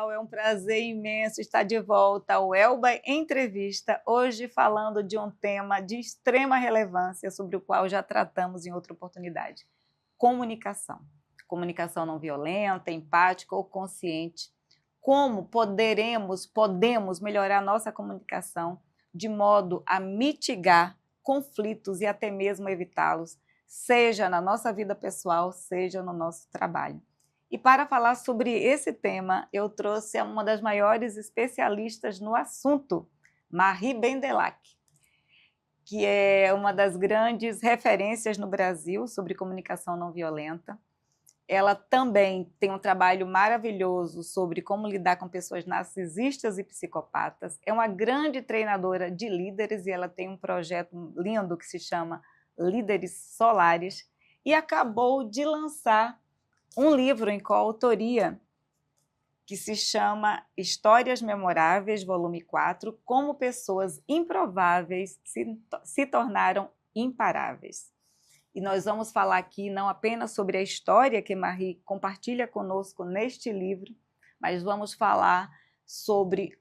pessoal, é um prazer imenso estar de volta ao Elba Entrevista, hoje falando de um tema de extrema relevância, sobre o qual já tratamos em outra oportunidade: comunicação. Comunicação não violenta, empática ou consciente. Como podemos melhorar nossa comunicação de modo a mitigar conflitos e até mesmo evitá-los, seja na nossa vida pessoal, seja no nosso trabalho. E para falar sobre esse tema, eu trouxe uma das maiores especialistas no assunto, Marie Bendelack, que é uma das grandes referências no Brasil sobre comunicação não violenta. Ela também tem um trabalho maravilhoso sobre como lidar com pessoas narcisistas e psicopatas. É uma grande treinadora de líderes e ela tem um projeto lindo que se chama Líderes Solares e acabou de lançar um livro em coautoria que se chama Histórias Memoráveis, volume 4, Como Pessoas Improváveis se Tornaram Imparáveis. E nós vamos falar aqui não apenas sobre a história que Marie compartilha conosco neste livro, mas vamos falar sobre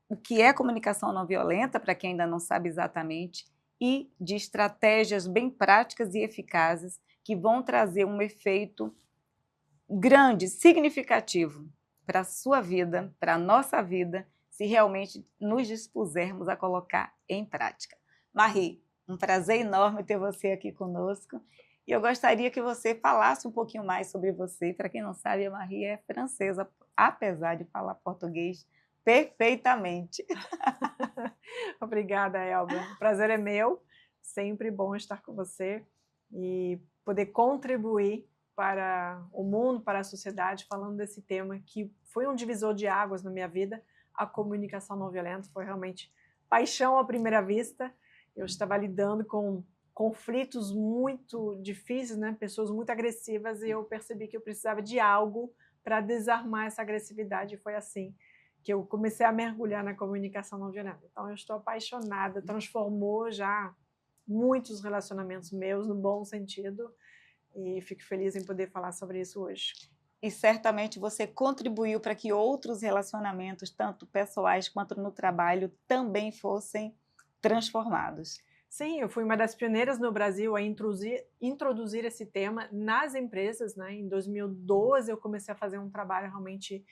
o que é comunicação não violenta, para quem ainda não sabe exatamente, e de estratégias bem práticas e eficazes que vão trazer um efeito grande, significativo para a sua vida, para a nossa vida, se realmente nos dispusermos a colocar em prática. Marie, um prazer enorme ter você aqui conosco e eu gostaria que você falasse um pouquinho mais sobre você. Para quem não sabe, a Marie é francesa, apesar de falar português perfeitamente. Obrigada, Elba. O prazer é meu, sempre bom estar com você e poder contribuir para o mundo, para a sociedade, falando desse tema que foi um divisor de águas na minha vida. A comunicação não violenta foi realmente paixão à primeira vista. Eu estava lidando com conflitos muito difíceis, né? Pessoas muito agressivas, e eu percebi que eu precisava de algo para desarmar essa agressividade. E foi assim que eu comecei a mergulhar na comunicação não violenta. Então eu estou apaixonada, transformou já muitos relacionamentos meus no bom sentido, e fico feliz em poder falar sobre isso hoje. E certamente você contribuiu para que outros relacionamentos, tanto pessoais quanto no trabalho, também fossem transformados. Sim, eu fui uma das pioneiras no Brasil a introduzir esse tema nas empresas, né? Em 2012 eu comecei a fazer um trabalho realmente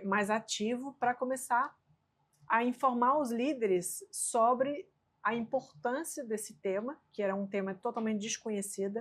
mais ativo para começar a informar os líderes sobre a importância desse tema, que era um tema totalmente desconhecido,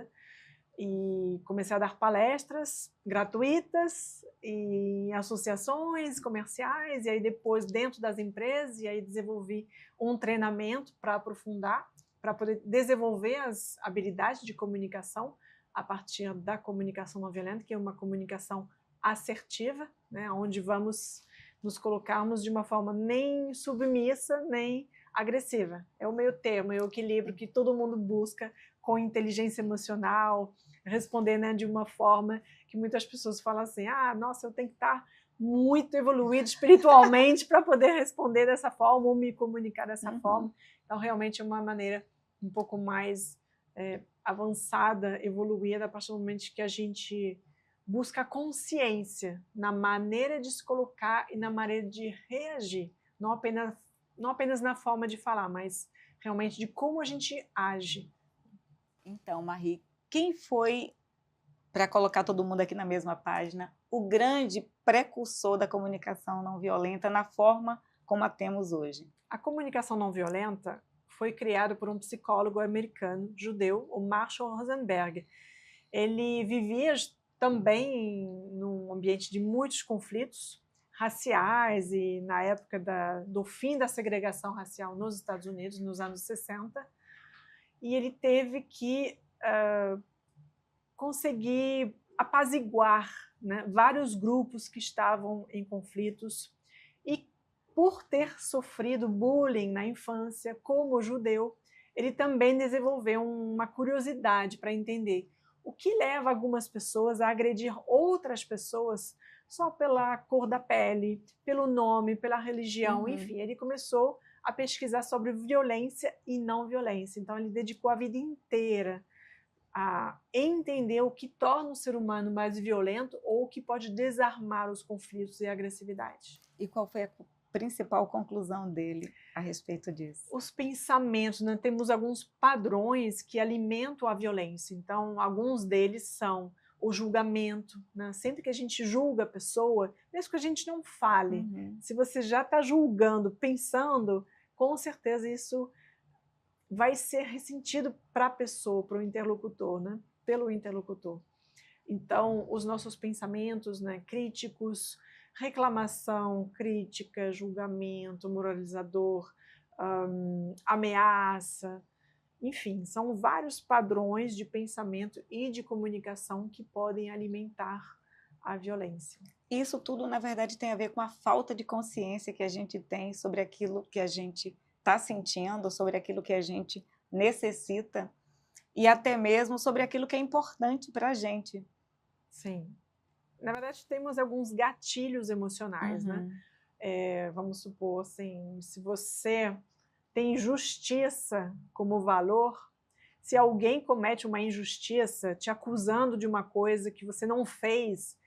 e comecei a dar palestras gratuitas em associações comerciais, e aí depois dentro das empresas, e aí desenvolvi um treinamento para aprofundar, para poder desenvolver as habilidades de comunicação a partir da comunicação não violenta, que é uma comunicação assertiva, né, onde vamos nos colocarmos de uma forma nem submissa, nem agressiva. É o meio termo, é o equilíbrio que todo mundo busca com inteligência emocional, responder, né, de uma forma que muitas pessoas falam assim: ah, nossa, eu tenho que estar muito evoluído espiritualmente para poder responder dessa forma ou me comunicar dessa forma. Então, realmente é uma maneira um pouco mais avançada, evoluída, a partir do momento que a gente busca consciência na maneira de se colocar e na maneira de reagir, não apenas na forma de falar, mas realmente de como a gente age. Então, Marie, quem foi, para colocar todo mundo aqui na mesma página, o grande precursor da comunicação não violenta na forma como a temos hoje? A comunicação não violenta foi criada por um psicólogo americano, judeu, o Marshall Rosenberg. Ele vivia também num ambiente de muitos conflitos raciais, e na época do fim da segregação racial nos Estados Unidos, nos anos 60, e ele teve que conseguir apaziguar, né, vários grupos que estavam em conflitos, e por ter sofrido bullying na infância como judeu, ele também desenvolveu uma curiosidade para entender o que leva algumas pessoas a agredir outras pessoas só pela cor da pele, pelo nome, pela religião, enfim. Ele começou a pesquisar sobre violência e não violência. Então ele dedicou a vida inteira a entender o que torna o ser humano mais violento ou o que pode desarmar os conflitos e a agressividade. E qual foi a principal conclusão dele a respeito disso? Os pensamentos, né? Temos alguns padrões que alimentam a violência. Então, alguns deles são o julgamento, né? Sempre que a gente julga a pessoa, mesmo que a gente não fale, se você já está julgando, pensando, com certeza isso vai ser ressentido para a pessoa, para o interlocutor, né? Pelo interlocutor. Então, os nossos pensamentos, né, críticos, reclamação, crítica, julgamento, moralizador, ameaça, enfim, são vários padrões de pensamento e de comunicação que podem alimentar a violência. Isso tudo, na verdade, tem a ver com a falta de consciência que a gente tem sobre aquilo que a gente está sentindo, sobre aquilo que a gente necessita e até mesmo sobre aquilo que é importante para a gente. Sim. Na verdade, temos alguns gatilhos emocionais, né? Vamos supor, assim, se você tem justiça como valor, se alguém comete uma injustiça te acusando de uma coisa que você não fez,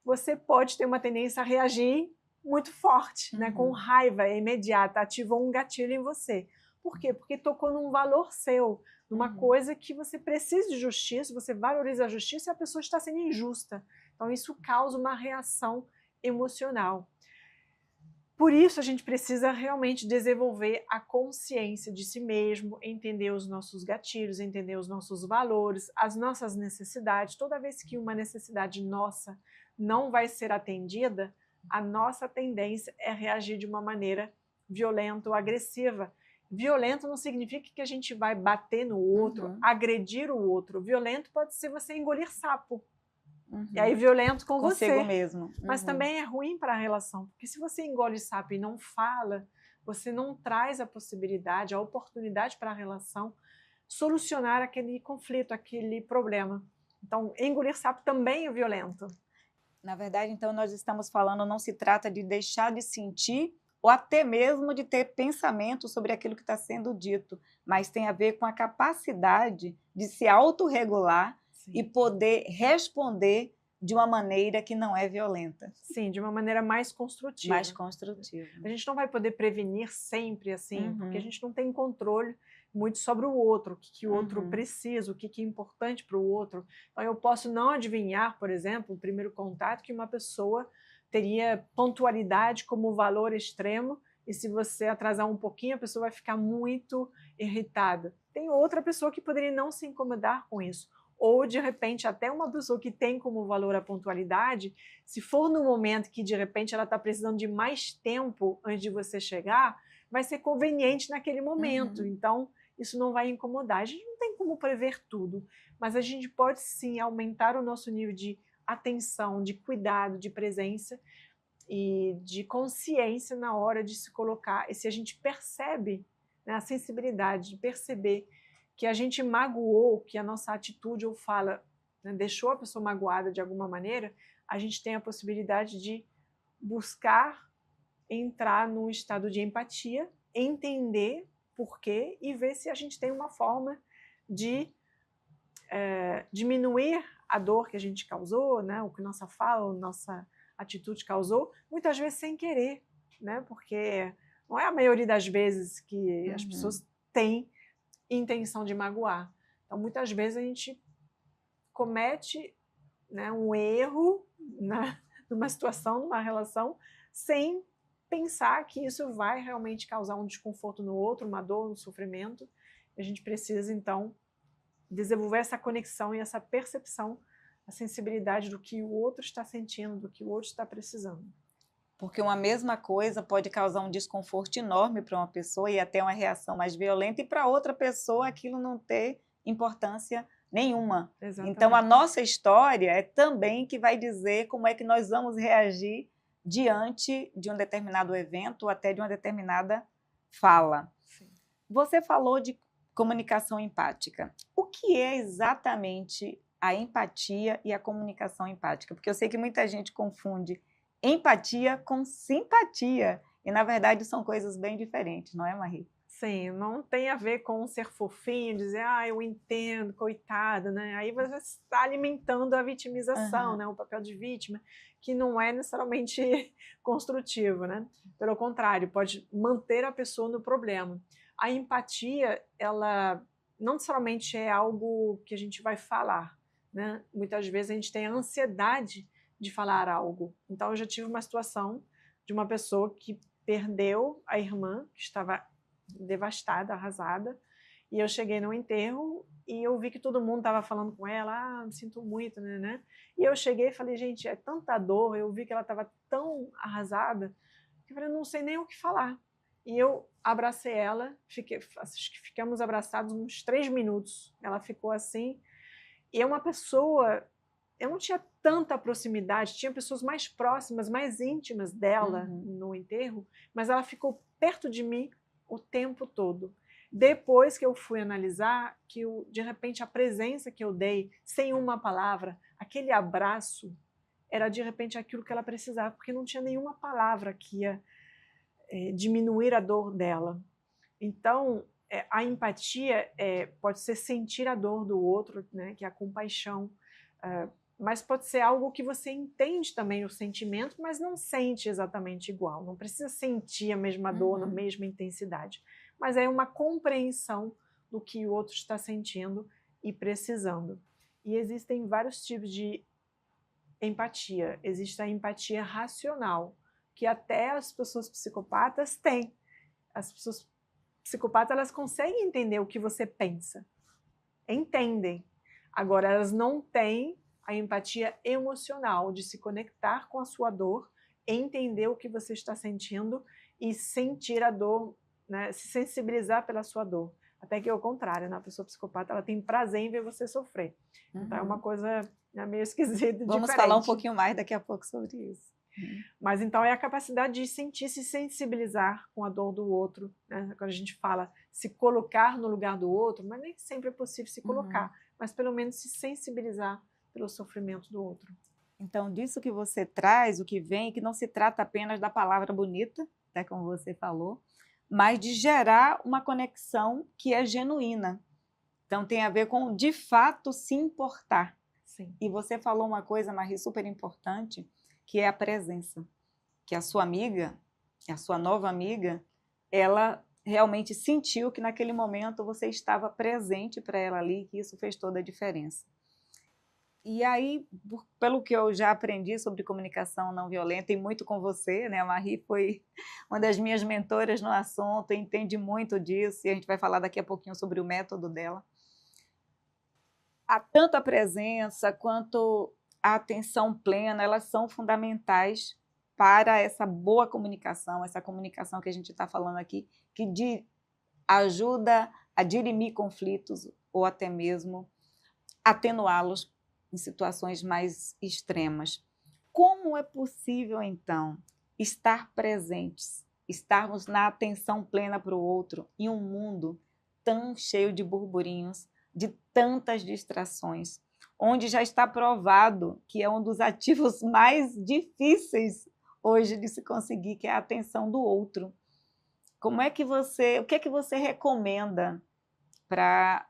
você pode ter uma tendência a reagir muito forte, né? Com raiva imediata, ativou um gatilho em você. Por quê? Porque tocou num valor seu, numa coisa que você precisa de justiça, você valoriza a justiça e a pessoa está sendo injusta. Então isso causa uma reação emocional. Por isso a gente precisa realmente desenvolver a consciência de si mesmo, entender os nossos gatilhos, entender os nossos valores, as nossas necessidades. Toda vez que uma necessidade nossa não vai ser atendida, a nossa tendência é reagir de uma maneira violenta ou agressiva. Violento não significa que a gente vai bater no outro, agredir o outro. Violento pode ser você engolir sapo. E aí violento com consigo você mesmo. Mas também é ruim para a relação, porque se você engole sapo e não fala, você não traz a possibilidade, a oportunidade para a relação solucionar aquele conflito, aquele problema. Então, engolir sapo também é violento. Na verdade, então, nós estamos falando, não se trata de deixar de sentir ou até mesmo de ter pensamento sobre aquilo que está sendo dito, mas tem a ver com a capacidade de se autorregular e poder responder de uma maneira que não é violenta. Sim, de uma maneira mais construtiva. Mais construtiva. A gente não vai poder prevenir sempre assim, porque a gente não tem controle muito sobre o outro, o que o outro precisa, o que é importante para o outro. Então eu posso não adivinhar, por exemplo, o primeiro contato, que uma pessoa teria pontualidade como valor extremo, e se você atrasar um pouquinho, a pessoa vai ficar muito irritada. Tem outra pessoa que poderia não se incomodar com isso. Ou, de repente, até uma pessoa que tem como valor a pontualidade, se for no momento que, de repente, ela está precisando de mais tempo antes de você chegar, vai ser conveniente naquele momento. Então, isso não vai incomodar. A gente não tem como prever tudo, mas a gente pode, sim, aumentar o nosso nível de atenção, de cuidado, de presença e de consciência na hora de se colocar. E se a gente percebe, né, a sensibilidade de perceber que a gente magoou, que a nossa atitude ou fala, né, deixou a pessoa magoada de alguma maneira, a gente tem a possibilidade de buscar entrar num estado de empatia, entender por quê e ver se a gente tem uma forma de diminuir a dor que a gente causou, né, o que nossa fala, nossa atitude causou, muitas vezes sem querer, né, porque não é a maioria das vezes que as pessoas têm intenção de magoar. Então, muitas vezes a gente comete, né, um erro numa situação, numa relação, sem pensar que isso vai realmente causar um desconforto no outro, uma dor, um sofrimento. A gente precisa, então, desenvolver essa conexão e essa percepção, a sensibilidade do que o outro está sentindo, do que o outro está precisando. Porque uma mesma coisa pode causar um desconforto enorme para uma pessoa e até uma reação mais violenta, e para outra pessoa aquilo não ter importância nenhuma. Exatamente. Então, a nossa história é também que vai dizer como é que nós vamos reagir diante de um determinado evento ou até de uma determinada fala. Sim. Você falou de comunicação empática. O que é exatamente a empatia e a comunicação empática? Porque eu sei que muita gente confunde empatia com simpatia. E, na verdade, são coisas bem diferentes, não é, Marie? Sim, não tem a ver com ser fofinho, dizer, eu entendo, coitada, né? Aí você está alimentando a vitimização, Aham. né? O papel de vítima, que não é necessariamente construtivo, né? Pelo contrário, pode manter a pessoa no problema. A empatia, ela não necessariamente é algo que a gente vai falar, né? Muitas vezes a gente tem a ansiedade de falar algo. Então, eu já tive uma situação de uma pessoa que perdeu a irmã, que estava devastada, arrasada, e eu cheguei no enterro e eu vi que todo mundo estava falando com ela, me sinto muito, né? E eu cheguei e falei, gente, é tanta dor, eu vi que ela estava tão arrasada, que eu falei, não sei nem o que falar. E eu abracei ela, acho que ficamos abraçados uns 3 minutos, ela ficou assim, e é uma pessoa, eu não tinha tanta proximidade, tinha pessoas mais próximas, mais íntimas dela no enterro, mas ela ficou perto de mim o tempo todo. Depois que eu fui analisar, de repente a presença que eu dei, sem uma palavra, aquele abraço, era de repente aquilo que ela precisava, porque não tinha nenhuma palavra que ia diminuir a dor dela. Então, a empatia pode ser sentir a dor do outro, né, que é a compaixão, mas pode ser algo que você entende também o sentimento, mas não sente exatamente igual. Não precisa sentir a mesma dor na mesma intensidade, mas é uma compreensão do que o outro está sentindo e precisando. E existem vários tipos de empatia. Existe a empatia racional, que até as pessoas psicopatas têm. As pessoas psicopatas, elas conseguem entender o que você pensa. Entendem. Agora, elas não têm a empatia emocional de se conectar com a sua dor, entender o que você está sentindo e sentir a dor, né, se sensibilizar pela sua dor. Até que é o contrário, né? A pessoa psicopata, ela tem prazer em ver você sofrer. Então é uma coisa meio esquisita e Vamos diferente. falar um pouquinho mais daqui a pouco sobre isso. Mas então é a capacidade de sentir, se sensibilizar com a dor do outro, né? Quando a gente fala se colocar no lugar do outro, mas nem sempre é possível se colocar, mas pelo menos se sensibilizar pelo sofrimento do outro. Então, disso que você traz, o que vem, que não se trata apenas da palavra bonita, até como você falou, mas de gerar uma conexão que é genuína. Então, tem a ver com, de fato, se importar. Sim. E você falou uma coisa, Marie, super importante, que é a presença. Que a sua amiga, a sua nova amiga, ela realmente sentiu que naquele momento você estava presente para ela ali, que isso fez toda a diferença. E aí, pelo que eu já aprendi sobre comunicação não violenta, e muito com você, né? A Marie foi uma das minhas mentoras no assunto, entende muito disso, e a gente vai falar daqui a pouquinho sobre o método dela. Tanto a presença quanto a atenção plena, elas são fundamentais para essa boa comunicação, essa comunicação que a gente está falando aqui, que ajuda a dirimir conflitos ou até mesmo atenuá-los em situações mais extremas. Como é possível, então, estar presentes, estarmos na atenção plena para o outro em um mundo tão cheio de burburinhos, de tantas distrações, onde já está provado que é um dos ativos mais difíceis hoje de se conseguir, que é a atenção do outro? O que é que você recomenda para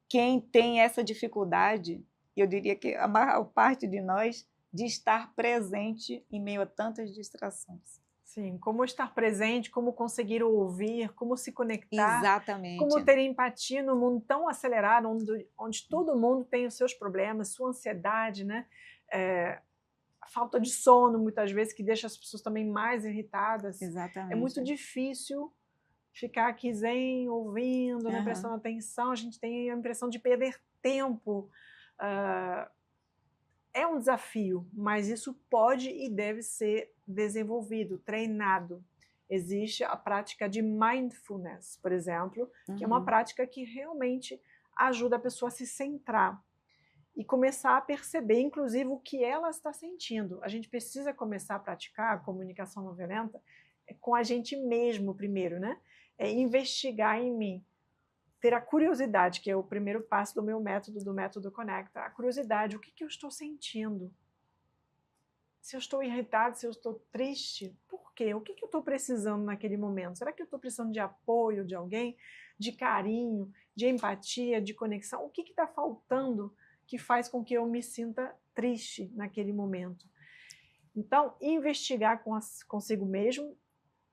quem tem essa dificuldade, eu diria que a maior parte de nós, de estar presente em meio a tantas distrações? Sim, como estar presente, como conseguir ouvir, como se conectar. Exatamente. Como ter empatia no mundo tão acelerado, onde todo mundo tem os seus problemas, sua ansiedade, né? A falta de sono, muitas vezes, que deixa as pessoas também mais irritadas. Exatamente. É muito difícil ficar aqui zen, ouvindo, né, prestando atenção. A gente tem a impressão de perder tempo. É um desafio, mas isso pode e deve ser desenvolvido, treinado. Existe a prática de mindfulness, por exemplo, que é uma prática que realmente ajuda a pessoa a se centrar e começar a perceber, inclusive, o que ela está sentindo. A gente precisa começar a praticar a comunicação não violenta com a gente mesmo primeiro, né? Investigar em mim, ter a curiosidade, que é o primeiro passo do meu método, do método Conecta. A curiosidade, o que eu estou sentindo? Se eu estou irritado, se eu estou triste, por quê? O que eu estou precisando naquele momento? Será que eu estou precisando de apoio de alguém, de carinho, de empatia, de conexão? O que está faltando que faz com que eu me sinta triste naquele momento? Então, investigar consigo mesmo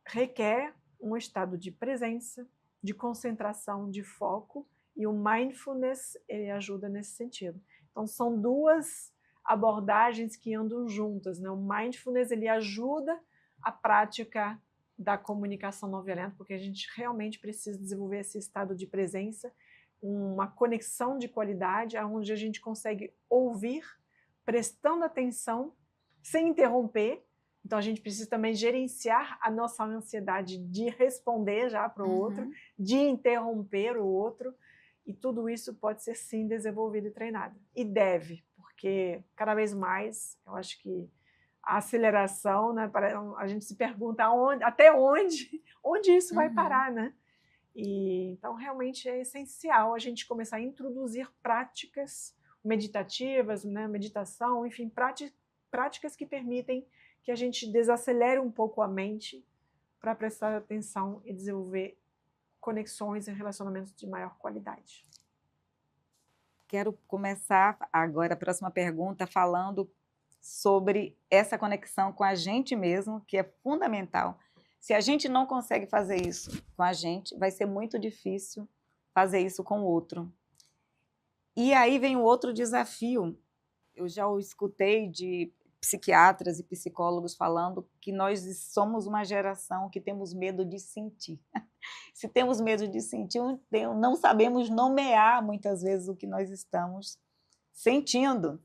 requer um estado de presença, de concentração, de foco, e o mindfulness ele ajuda nesse sentido. Então, são duas abordagens que andam juntas, né? O mindfulness ele ajuda a prática da comunicação não violenta, porque a gente realmente precisa desenvolver esse estado de presença, uma conexão de qualidade, onde a gente consegue ouvir, prestando atenção, sem interromper. Então, a gente precisa também gerenciar a nossa ansiedade de responder já para o outro, de interromper o outro, e tudo isso pode ser, sim, desenvolvido e treinado. E deve, porque cada vez mais, eu acho que a aceleração, né, a gente se pergunta até onde isso vai parar, né? E, então, realmente é essencial a gente começar a introduzir práticas meditativas, né, meditação, enfim, práticas que permitem que a gente desacelere um pouco a mente para prestar atenção e desenvolver conexões e relacionamentos de maior qualidade. Quero começar agora a próxima pergunta falando sobre essa conexão com a gente mesmo, que é fundamental. Se a gente não consegue fazer isso com a gente, vai ser muito difícil fazer isso com o outro. E aí vem o outro desafio. Eu já o escutei de psiquiatras e psicólogos falando que nós somos uma geração que temos medo de sentir. Se temos medo de sentir, não sabemos nomear muitas vezes o que nós estamos sentindo.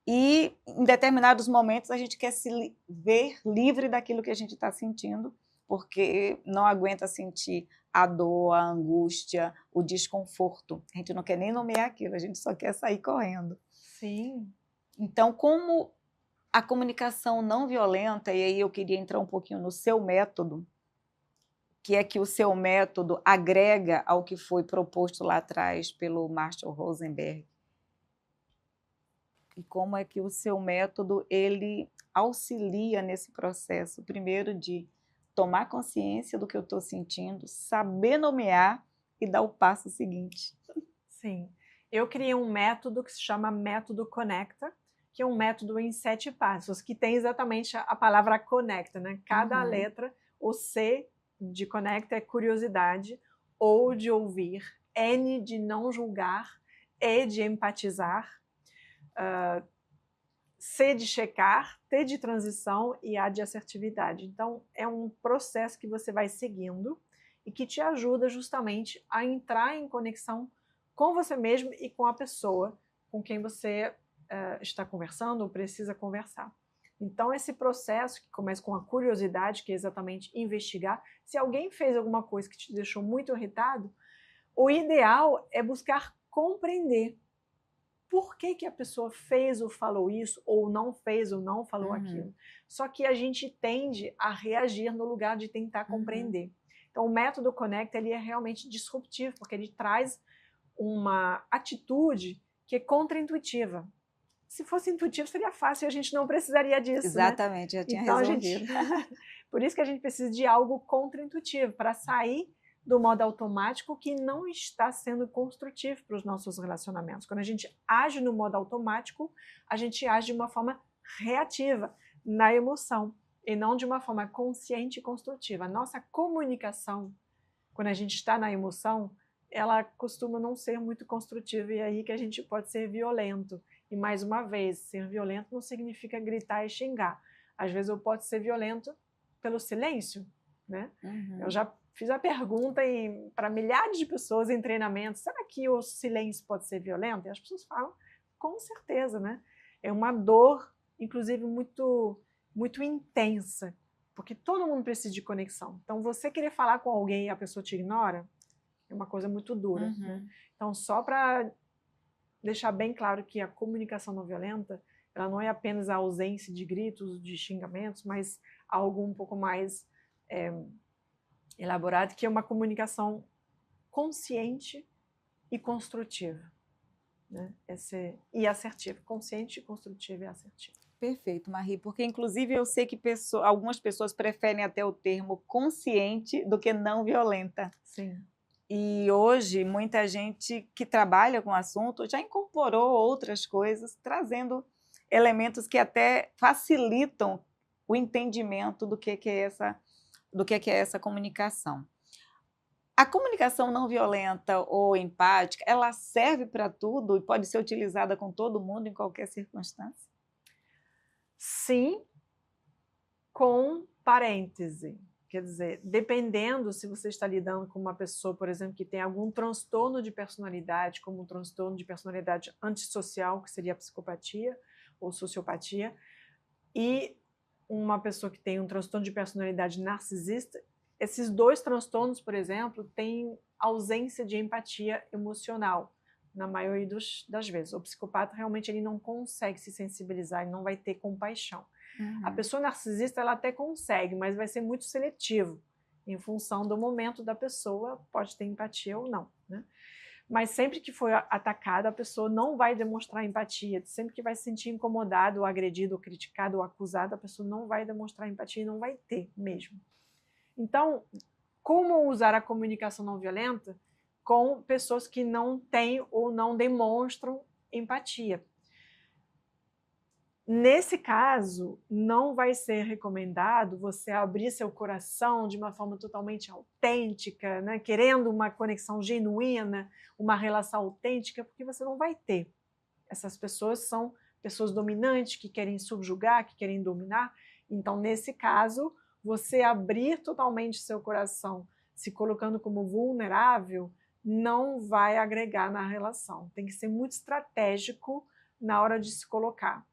E em determinados momentos a gente quer se ver livre daquilo que a gente está sentindo, porque não aguenta sentir a dor, a angústia, o desconforto. A gente não quer nem nomear aquilo, a gente só quer sair correndo. Sim. Então, como a comunicação não violenta, e aí eu queria entrar um pouquinho no seu método, que é que o seu método agrega ao que foi proposto lá atrás pelo Marshall Rosenberg. E como é que o seu método ele auxilia nesse processo, primeiro de tomar consciência do que eu estou sentindo, saber nomear e dar o passo seguinte. Sim. Eu criei um método que se chama Método Conecta, que é um método em 7 passos, que tem exatamente a palavra conecta, né? Cada letra, o C de conecta é curiosidade, ou de ouvir, N de não julgar, E de empatizar, C de checar, T de transição e A de assertividade. Então, é um processo que você vai seguindo e que te ajuda justamente a entrar em conexão com você mesmo e com a pessoa com quem você está conversando ou precisa conversar. Então, esse processo que começa com a curiosidade, que é exatamente investigar, se alguém fez alguma coisa que te deixou muito irritado, o ideal é buscar compreender por que a pessoa fez ou falou isso, ou não fez ou não falou aquilo. Só que a gente tende a reagir no lugar de tentar compreender. Então, o método Conecta ele é realmente disruptivo, porque ele traz uma atitude que é contraintuitiva. Se fosse intuitivo, seria fácil e a gente não precisaria disso. Exatamente, né? Já tinha então, resolvido. Por isso que a gente precisa de algo contraintuitivo, para sair do modo automático que não está sendo construtivo para os nossos relacionamentos. Quando a gente age no modo automático, a gente age de uma forma reativa, na emoção, e não de uma forma consciente e construtiva. A nossa comunicação, quando a gente está na emoção, ela costuma não ser muito construtiva, e é aí que a gente pode ser violento. E mais uma vez, ser violento não significa gritar e xingar. Às vezes eu posso ser violento pelo silêncio, né? Eu já fiz a pergunta para milhares de pessoas em treinamentos, será que o silêncio pode ser violento? E as pessoas falam, com certeza, né? É uma dor, inclusive, muito, muito intensa, porque todo mundo precisa de conexão. Então, você querer falar com alguém e a pessoa te ignora, é uma coisa muito dura. Né? Então, só para deixar bem claro que a comunicação não violenta, ela não é apenas a ausência de gritos, de xingamentos, mas algo um pouco mais elaborado, que é uma comunicação consciente e construtiva. Né? E assertiva. Consciente, construtiva e assertiva. Perfeito, Marie, porque inclusive eu sei que algumas pessoas preferem até o termo consciente do que não violenta. Sim. E hoje muita gente que trabalha com o assunto já incorporou outras coisas, trazendo elementos que até facilitam o entendimento do que é essa comunicação. A comunicação não violenta ou empática, ela serve para tudo e pode ser utilizada com todo mundo em qualquer circunstância? Sim, com parêntese. Quer dizer, dependendo se você está lidando com uma pessoa, por exemplo, que tem algum transtorno de personalidade, como um transtorno de personalidade antissocial, que seria a psicopatia ou sociopatia, e uma pessoa que tem um transtorno de personalidade narcisista, esses dois transtornos, por exemplo, têm ausência de empatia emocional, na maioria das vezes. O psicopata realmente ele não consegue se sensibilizar, ele não vai ter compaixão. A pessoa narcisista ela até consegue, mas vai ser muito seletivo, em função do momento da pessoa, pode ter empatia ou não, né? Mas sempre que for atacada, a pessoa não vai demonstrar empatia. Sempre que vai se sentir incomodado, ou agredido, ou criticado, ou acusado, a pessoa não vai demonstrar empatia e não vai ter mesmo. Então, como usar a comunicação não violenta com pessoas que não têm ou não demonstram empatia? Nesse caso, não vai ser recomendado você abrir seu coração de uma forma totalmente autêntica, né? Querendo uma conexão genuína, uma relação autêntica, porque você não vai ter. Essas pessoas são pessoas dominantes, que querem subjugar, que querem dominar. Então, nesse caso, você abrir totalmente seu coração, se colocando como vulnerável, não vai agregar na relação. Tem que ser muito estratégico na hora de se colocar.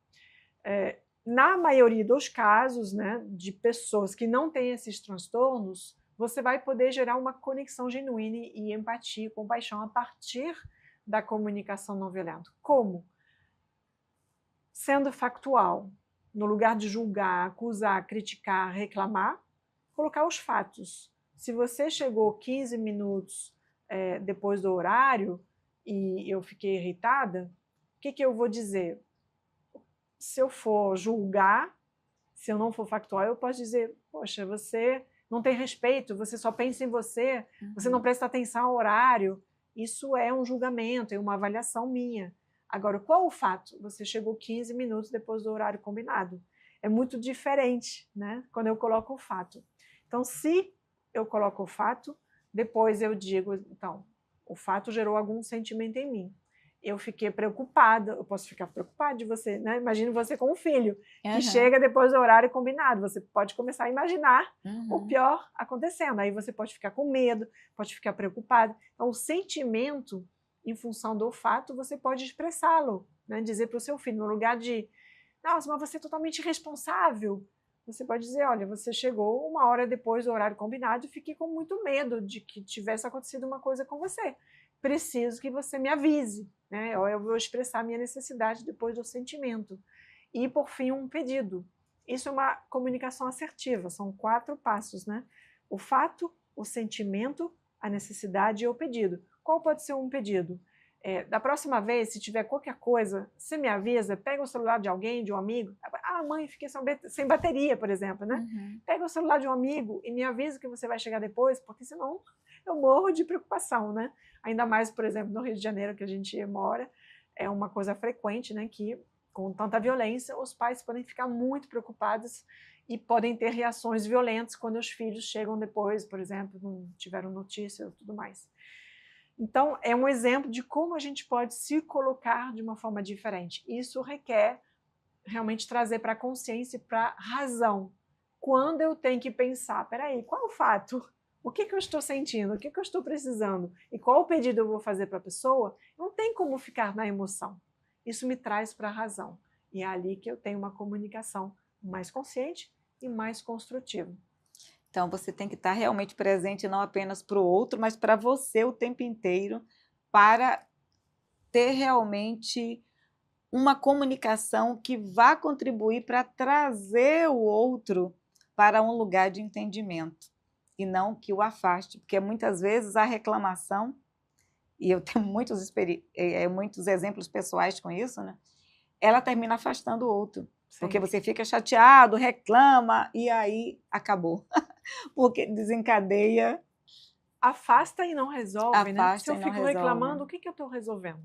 Na maioria dos casos, né, de pessoas que não têm esses transtornos, você vai poder gerar uma conexão genuína e empatia, compaixão a partir da comunicação não violenta. Como? Sendo factual, no lugar de julgar, acusar, criticar, reclamar, colocar os fatos. Se você chegou 15 minutos depois do horário e eu fiquei irritada, o que eu vou dizer? Se eu for julgar, se eu não for factual, eu posso dizer, poxa, você não tem respeito, você só pensa em você, você não presta atenção ao horário. Isso é um julgamento, é uma avaliação minha. Agora, qual o fato? Você chegou 15 minutos depois do horário combinado. É muito diferente, né, quando eu coloco o fato. Então, se eu coloco o fato, depois eu digo, então, o fato gerou algum sentimento em mim. Eu fiquei preocupada, eu posso ficar preocupada de você, né? Imagine você com um filho que chega depois do horário combinado, você pode começar a imaginar o pior acontecendo, aí você pode ficar com medo, pode ficar preocupado. Então, o sentimento, em função do fato, você pode expressá-lo, né? Dizer para o seu filho, no lugar de, nossa, mas você é totalmente irresponsável, você pode dizer, olha, você chegou 1 hora depois do horário combinado e fiquei com muito medo de que tivesse acontecido uma coisa com você. Preciso que você me avise, né? Eu vou expressar a minha necessidade depois do sentimento. E, por fim, um pedido. Isso é uma comunicação assertiva, são 4 passos, né? O fato, o sentimento, a necessidade e o pedido. Qual pode ser um pedido? Da próxima vez, se tiver qualquer coisa, você me avisa, pega o celular de alguém, de um amigo. Ah, mãe, fiquei sem bateria, por exemplo, né? Pega o celular de um amigo e me avisa que você vai chegar depois, porque senão eu morro de preocupação, né? Ainda mais, por exemplo, no Rio de Janeiro, que a gente mora, é uma coisa frequente, né? Que com tanta violência, os pais podem ficar muito preocupados e podem ter reações violentas quando os filhos chegam depois, por exemplo, não tiveram notícia e tudo mais. Então, é um exemplo de como a gente pode se colocar de uma forma diferente. Isso requer realmente trazer para a consciência e para a razão. Quando eu tenho que pensar, peraí, qual é o fato? O que eu estou sentindo? O que eu estou precisando? E qual o pedido eu vou fazer para a pessoa? Não tem como ficar na emoção. Isso me traz para a razão. E é ali que eu tenho uma comunicação mais consciente e mais construtiva. Então, você tem que estar realmente presente não apenas para o outro, mas para você o tempo inteiro, para ter realmente uma comunicação que vá contribuir para trazer o outro para um lugar de entendimento e não que o afaste, porque muitas vezes a reclamação, e eu tenho muitos exemplos pessoais com isso, né? Ela termina afastando o outro. Porque você fica chateado, reclama e aí acabou. Porque desencadeia. Afasta e não resolve, né? Se Afasta eu e não fico resolve. reclamando, o que eu estou resolvendo?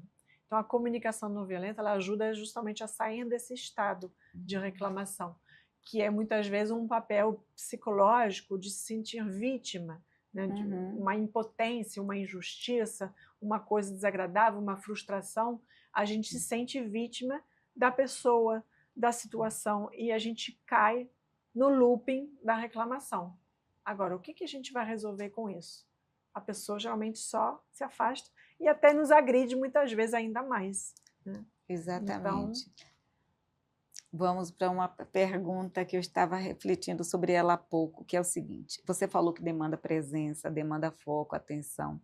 Então, a comunicação não violenta, ela ajuda justamente a sair desse estado de reclamação, que é muitas vezes um papel psicológico de se sentir vítima, né? De uma impotência, uma injustiça, uma coisa desagradável, uma frustração. A gente se sente vítima da pessoa, da situação, e a gente cai no looping da reclamação. Agora, o que a gente vai resolver com isso? A pessoa geralmente só se afasta e até nos agride muitas vezes ainda mais, né? Exatamente. Então, vamos para uma pergunta que eu estava refletindo sobre ela há pouco, que é o seguinte: você falou que demanda presença, demanda foco, atenção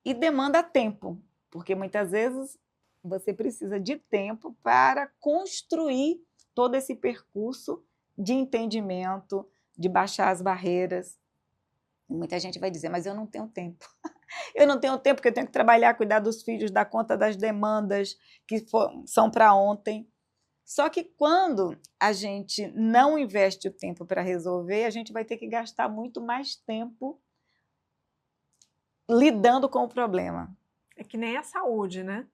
e demanda tempo, porque muitas vezes você precisa de tempo para construir todo esse percurso de entendimento, de baixar as barreiras. E muita gente vai dizer, mas eu não tenho tempo. Eu não tenho tempo porque eu tenho que trabalhar, cuidar dos filhos, dar conta das demandas que são para ontem. Só que quando a gente não investe o tempo para resolver, a gente vai ter que gastar muito mais tempo lidando com o problema. é que nem a saúde, né?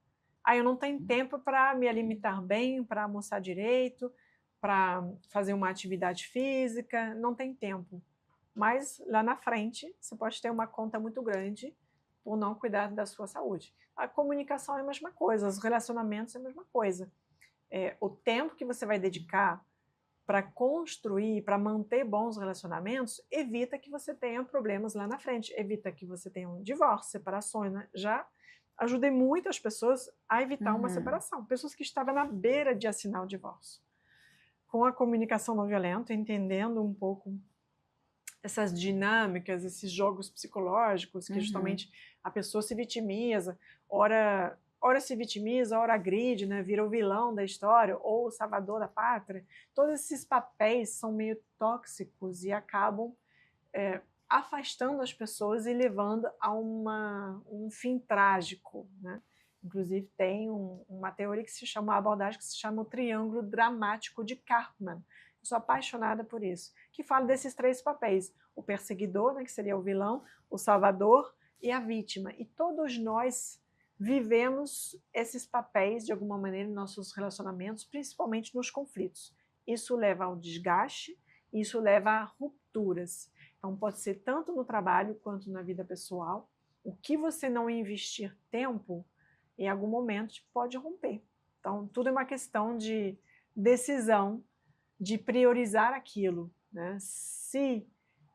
Aí eu não tenho tempo para me alimentar bem, para almoçar direito, para fazer uma atividade física, não tem tempo. Mas lá na frente você pode ter uma conta muito grande por não cuidar da sua saúde. A comunicação é a mesma coisa, os relacionamentos é a mesma coisa. O tempo que você vai dedicar para construir, para manter bons relacionamentos, evita que você tenha problemas lá na frente, evita que você tenha um divórcio, separações, né? Já ajudei muitas pessoas a evitar uma separação, pessoas que estavam na beira de assinar o divórcio. Com a comunicação não violenta, entendendo um pouco essas dinâmicas, esses jogos psicológicos, que justamente a pessoa se vitimiza, ora se vitimiza, ora agride, né? Vira o vilão da história, ou o salvador da pátria. Todos esses papéis são meio tóxicos e acabam afastando as pessoas e levando a um fim trágico, né? Inclusive tem uma teoria que se chama, uma abordagem que se chama o triângulo dramático de Karpman. Eu sou apaixonada por isso, que fala desses três papéis: o perseguidor, né, que seria o vilão, o salvador e a vítima. E todos nós vivemos esses papéis de alguma maneira em nossos relacionamentos, principalmente nos conflitos. Isso leva ao desgaste, isso leva a rupturas. Então pode ser tanto no trabalho quanto na vida pessoal. O que você não investir tempo, em algum momento pode romper. Então tudo é uma questão de decisão, de priorizar aquilo, né? Se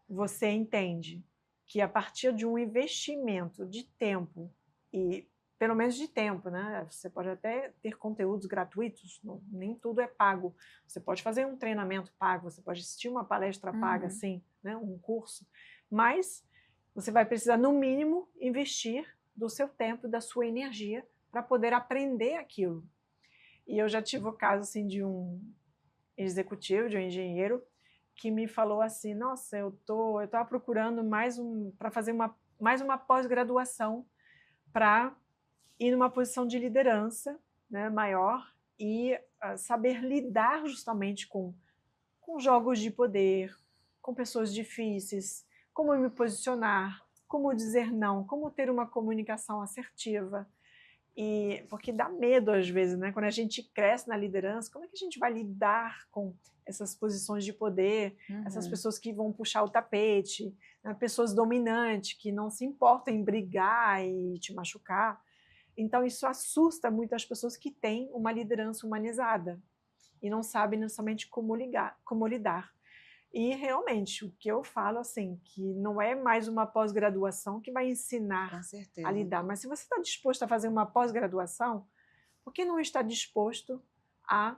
você entende que a partir de um investimento de tempo, e pelo menos de tempo, né? Você pode até ter conteúdos gratuitos, não, nem tudo é pago. Você pode fazer um treinamento pago, você pode assistir uma palestra paga, sim, né? Um curso, mas você vai precisar, no mínimo, investir do seu tempo, da sua energia, para poder aprender aquilo. E eu já tive o caso assim, de um executivo, de um engenheiro, que me falou assim: nossa, eu estava procurando para fazer mais uma pós-graduação para ir numa posição de liderança, né, maior, e saber lidar justamente com jogos de poder, com pessoas difíceis, como me posicionar, como dizer não, como ter uma comunicação assertiva. E porque dá medo às vezes, né? Quando a gente cresce na liderança, como é que a gente vai lidar com essas posições de poder, essas pessoas que vão puxar o tapete, né? Pessoas dominantes que não se importam em brigar e te machucar. Então isso assusta muito as pessoas que têm uma liderança humanizada e não sabem necessariamente como lidar. E realmente, o que eu falo assim, que não é mais uma pós-graduação que vai ensinar a lidar, mas se você está disposto a fazer uma pós-graduação, por que não está disposto a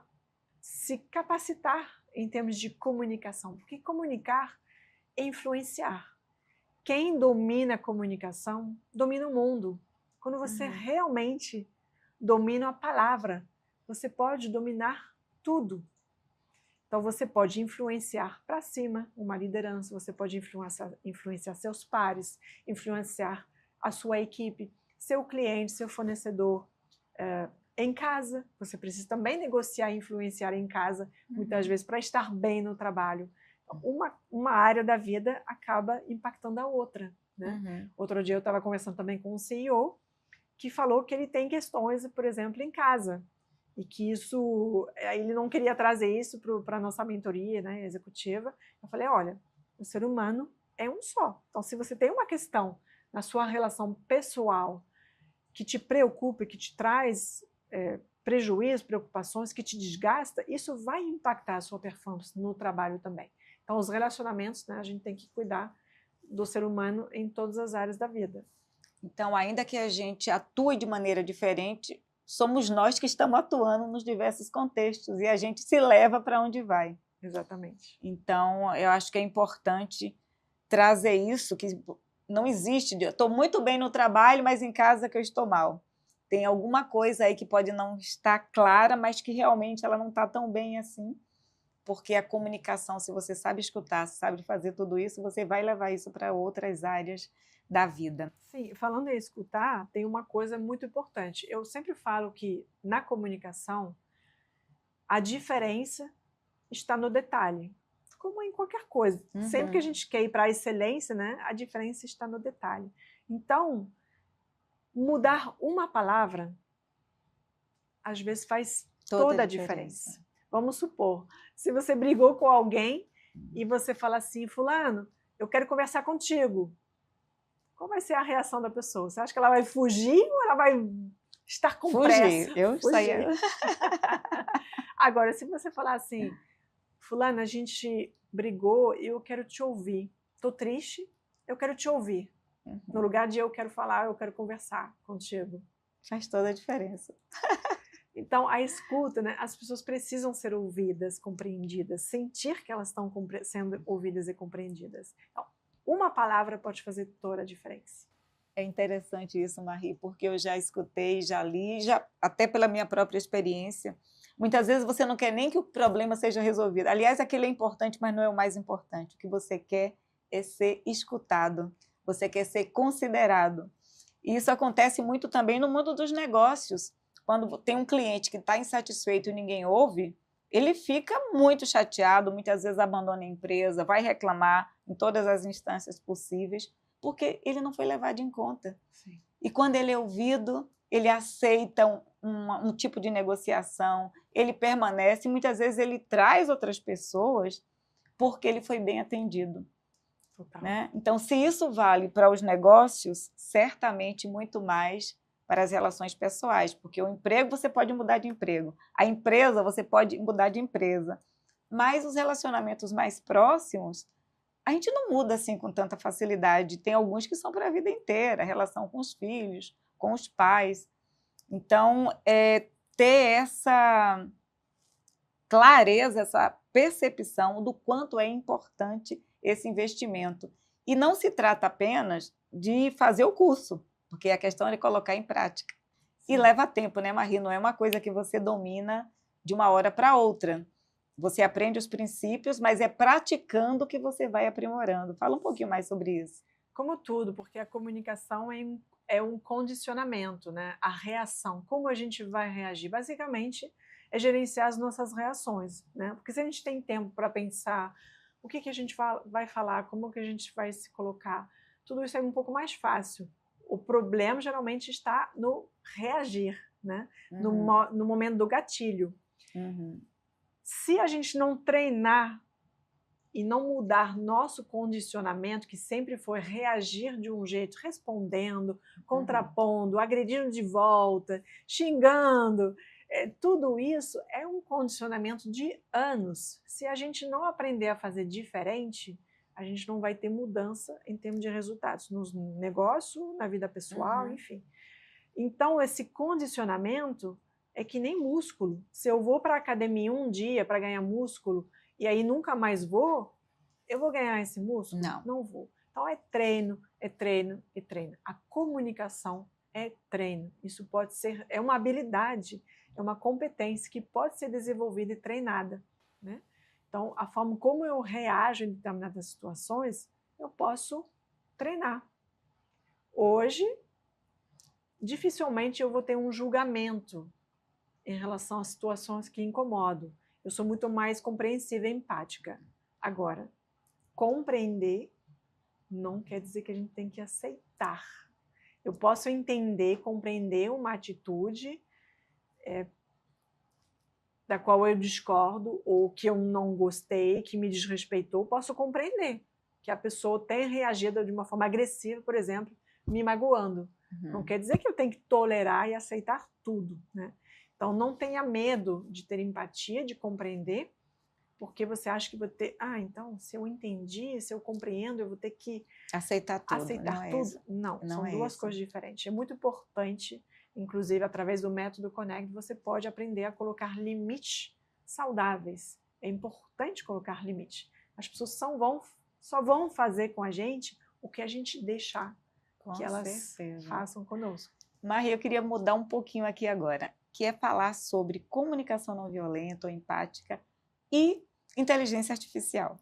se capacitar em termos de comunicação? Porque comunicar é influenciar. Quem domina a comunicação, domina o mundo. Quando você realmente domina a palavra, você pode dominar tudo. Então, você pode influenciar para cima uma liderança, você pode influenciar seus pares, influenciar a sua equipe, seu cliente, seu fornecedor, em casa. Você precisa também negociar e influenciar em casa, muitas vezes, para estar bem no trabalho. Uma área da vida acaba impactando a outra, né? Outro dia eu estava conversando também com um CEO que falou que ele tem questões, por exemplo, em casa, e que isso, ele não queria trazer isso para a nossa mentoria, né, executiva. Eu falei, olha, o ser humano é um só. Então, se você tem uma questão na sua relação pessoal que te preocupa, que te traz prejuízo, preocupações, que te desgasta, isso vai impactar a sua performance no trabalho também. Então, os relacionamentos, né, a gente tem que cuidar do ser humano em todas as áreas da vida. Então, ainda que a gente atue de maneira diferente, somos nós que estamos atuando nos diversos contextos e a gente se leva para onde vai. Exatamente. Então, eu acho que é importante trazer isso, que não existe, eu estou muito bem no trabalho, mas em casa que eu estou mal. Tem alguma coisa aí que pode não estar clara, mas que realmente ela não está tão bem assim, porque a comunicação, se você sabe escutar, sabe fazer tudo isso, você vai levar isso para outras áreas da vida. Sim, falando em escutar, tem uma coisa muito importante. Eu sempre falo que na comunicação, a diferença está no detalhe, como em qualquer coisa. Sempre que a gente quer ir para a excelência, né, a diferença está no detalhe. Então, mudar uma palavra, às vezes faz toda a diferença. Vamos supor, se você brigou com alguém e você fala assim, fulano, eu quero conversar contigo. Qual vai ser a reação da pessoa? Você acha que ela vai fugir ou ela vai estar com pressa? Eu saía. Agora, se você falar assim, fulano, a gente brigou e eu quero te ouvir. Estou triste, eu quero te ouvir. No lugar de eu quero falar, eu quero conversar contigo. Faz toda a diferença. Então, a escuta, né? As pessoas precisam ser ouvidas, compreendidas, sentir que elas estão sendo ouvidas e compreendidas. Então, uma palavra pode fazer toda a diferença. É interessante isso, Marie, porque eu já escutei, já li, até pela minha própria experiência. Muitas vezes você não quer nem que o problema seja resolvido. Aliás, aquele é importante, mas não é o mais importante. O que você quer é ser escutado, você quer ser considerado. E isso acontece muito também no mundo dos negócios. Quando tem um cliente que está insatisfeito e ninguém ouve, ele fica muito chateado, muitas vezes abandona a empresa, vai reclamar em todas as instâncias possíveis, porque ele não foi levado em conta. Sim. E quando ele é ouvido, ele aceita um tipo de negociação, ele permanece, e muitas vezes ele traz outras pessoas porque ele foi bem atendido. Né? Então, se isso vale para os negócios, certamente muito mais para as relações pessoais, porque o emprego você pode mudar de emprego, a empresa você pode mudar de empresa, mas os relacionamentos mais próximos, a gente não muda assim com tanta facilidade. Tem alguns que são para a vida inteira, a relação com os filhos, com os pais. Então, ter essa clareza, essa percepção do quanto é importante esse investimento. E não se trata apenas de fazer o curso, porque a questão é colocar em prática. Sim. E leva tempo, né, Marie? Não é uma coisa que você domina de uma hora para outra. Você aprende os princípios, mas é praticando que você vai aprimorando. Fala um pouquinho mais sobre isso. Como tudo, porque a comunicação é um condicionamento, né? A reação, como a gente vai reagir. Basicamente, é gerenciar as nossas reações, né? Porque se a gente tem tempo para pensar o que a gente vai falar, como que a gente vai se colocar, tudo isso é um pouco mais fácil. O problema geralmente está no reagir, né? No momento do gatilho. Se a gente não treinar e não mudar nosso condicionamento, que sempre foi reagir de um jeito, respondendo, contrapondo, agredindo de volta, xingando, tudo isso é um condicionamento de anos. Se a gente não aprender a fazer diferente, a gente não vai ter mudança em termos de resultados, nos negócios, na vida pessoal, enfim. Então, esse condicionamento é que nem músculo. Se eu vou para a academia um dia para ganhar músculo e aí nunca mais vou, eu vou ganhar esse músculo? Não vou. Então, é treino, é treino, é treino. A comunicação é treino. Isso pode ser, é uma habilidade, é uma competência que pode ser desenvolvida e treinada, né? Então, a forma como eu reajo em determinadas situações, eu posso treinar. Hoje, dificilmente eu vou ter um julgamento em relação às situações que incomodam. Eu sou muito mais compreensiva e empática. Agora, compreender não quer dizer que a gente tem que aceitar. Eu posso entender, compreender uma atitude da qual eu discordo ou que eu não gostei, que me desrespeitou, posso compreender que a pessoa tenha reagido de uma forma agressiva, por exemplo, me magoando. Não quer dizer que eu tenho que tolerar e aceitar tudo, né? Então, não tenha medo de ter empatia, de compreender, porque você acha que vou ter... então, se eu entendi, se eu compreendo, eu vou ter que aceitar tudo. Aceitar tudo? Não, são duas coisas diferentes. É muito importante, inclusive, através do método Connect, você pode aprender a colocar limites saudáveis. É importante colocar limites. As pessoas só vão fazer com a gente o que a gente deixar que elas façam conosco. Maria, eu queria mudar um pouquinho aqui agora, que é falar sobre comunicação não violenta ou empática e inteligência artificial.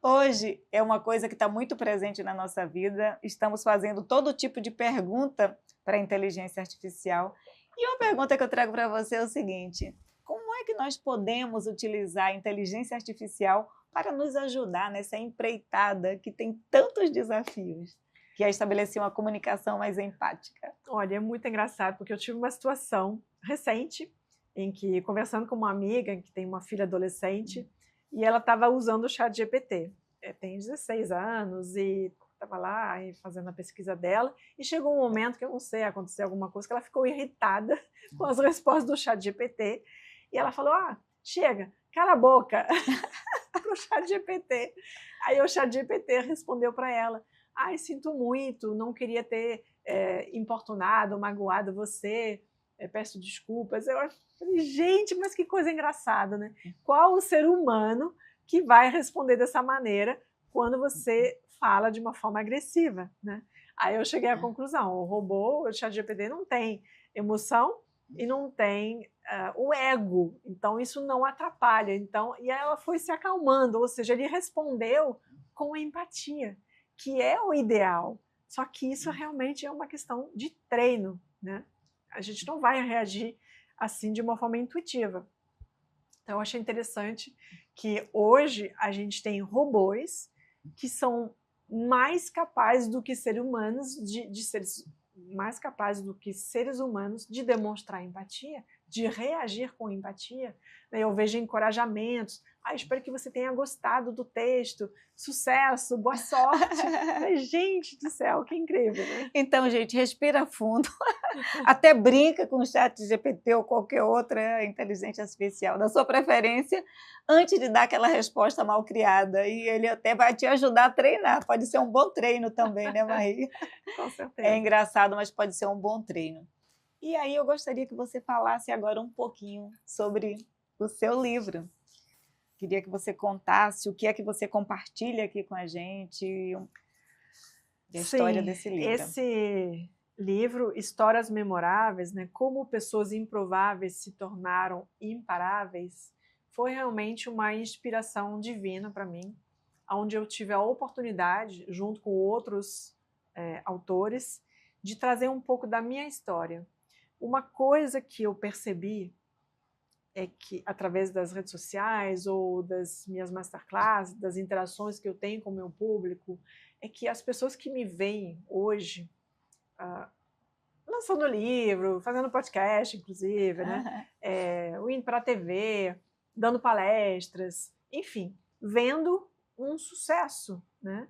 Hoje é uma coisa que está muito presente na nossa vida, estamos fazendo todo tipo de pergunta para a inteligência artificial. E uma pergunta que eu trago para você é o seguinte: como é que nós podemos utilizar a inteligência artificial para nos ajudar nessa empreitada que tem tantos desafios, que é estabelecer uma comunicação mais empática? Olha, é muito engraçado, porque eu tive uma situação recente em que, conversando com uma amiga que tem uma filha adolescente, e ela estava usando o ChatGPT. Tem 16 anos e estava lá fazendo a pesquisa dela, e chegou um momento que eu não sei, aconteceu alguma coisa, que ela ficou irritada com as respostas do ChatGPT, e ela falou: chega, cala a boca, para o ChatGPT. Aí o ChatGPT respondeu para ela: sinto muito, não queria ter importunado, magoado você, peço desculpas. Eu falei, gente, mas que coisa engraçada, né? Qual o ser humano que vai responder dessa maneira quando você fala de uma forma agressiva, né? Aí eu cheguei à conclusão: o robô, o ChatGPT, não tem emoção e não tem o ego, então isso não atrapalha. Então, e aí ela foi se acalmando, ou seja, ele respondeu com empatia, que é o ideal. Só que isso realmente é uma questão de treino, né? A gente não vai reagir assim de uma forma intuitiva. Então, eu achei interessante que hoje a gente tem robôs que são mais capazes do que seres humanos mais capazes do que seres humanos de demonstrar empatia, de reagir com empatia. Eu vejo encorajamentos: espero que você tenha gostado do texto, sucesso, boa sorte. Gente do céu, que incrível, né? Então, gente, respira fundo, até brinca com o ChatGPT ou qualquer outra inteligência artificial da sua preferência, antes de dar aquela resposta mal criada, e ele até vai te ajudar a treinar. Pode ser um bom treino também, né, Maria? Com certeza. É engraçado, mas pode ser um bom treino. E aí eu gostaria que você falasse agora um pouquinho sobre o seu livro. Queria que você contasse o que é que você compartilha aqui com a gente, a história desse livro. Esse livro, Histórias Memoráveis, né, como pessoas improváveis se tornaram imparáveis, foi realmente uma inspiração divina para mim, onde eu tive a oportunidade, junto com outros autores, de trazer um pouco da minha história. Uma coisa que eu percebi é que, através das redes sociais ou das minhas masterclasses, das interações que eu tenho com o meu público, é que as pessoas que me veem hoje, lançando livro, fazendo podcast, inclusive, né? Indo para a TV, dando palestras, enfim, vendo um sucesso, né?